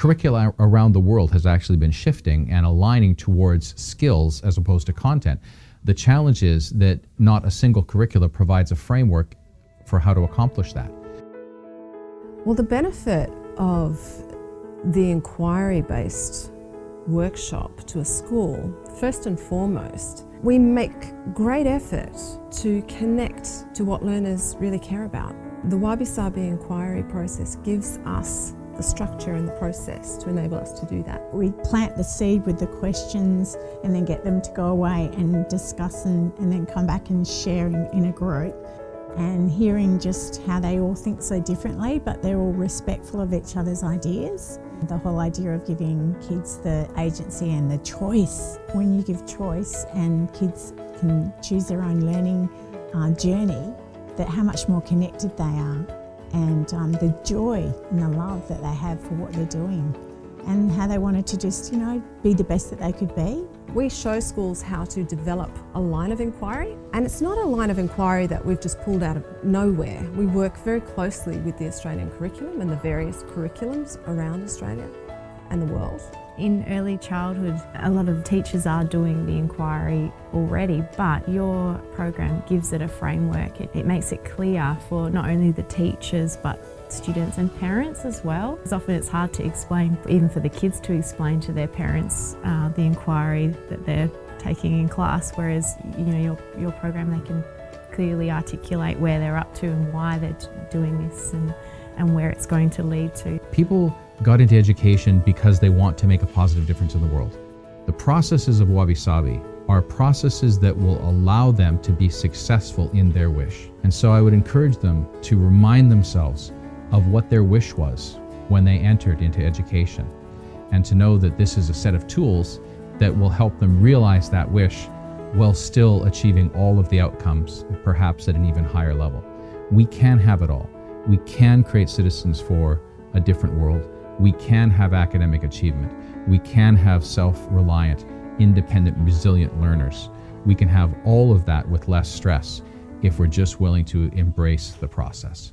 curricula around the world has actually been shifting and aligning towards skills as opposed to content. The challenge is that not a single curricula provides a framework for how to accomplish that. Well, the benefit of the inquiry-based workshop to a school, first and foremost, we make great effort to connect to what learners really care about. The Wabisabi inquiry process gives us the structure and the process to enable us to do that. We plant the seed with the questions and then get them to go away and discuss and then come back and share in a group. And hearing just how they all think so differently, but they're all respectful of each other's ideas. The whole idea of giving kids the agency and the choice. When you give choice and kids can choose their own learning journey, that how much more connected they are, and the joy and the love that they have for what they're doing, and how they wanted to just, be the best that they could be. We show schools how to develop a line of inquiry, and it's not a line of inquiry that we've just pulled out of nowhere. We work very closely with the Australian curriculum and the various curriculums around Australia and the world. In early childhood, a lot of teachers are doing the inquiry already, but your program gives it a framework. It makes it clear for not only the teachers, but students and parents as well. Because often it's hard to explain, even for the kids to explain to their parents the inquiry that they're taking in class, whereas your program, they can clearly articulate where they're up to and why they're doing this and where it's going to lead to. People got into education because they want to make a positive difference in the world. The processes of Wabisabi are processes that will allow them to be successful in their wish. And so I would encourage them to remind themselves of what their wish was when they entered into education, and to know that this is a set of tools that will help them realize that wish while still achieving all of the outcomes, perhaps at an even higher level. We can have it all. We can create citizens for a different world. We can have academic achievement. We can have self-reliant, independent, resilient learners. We can have all of that with less stress if we're just willing to embrace the process.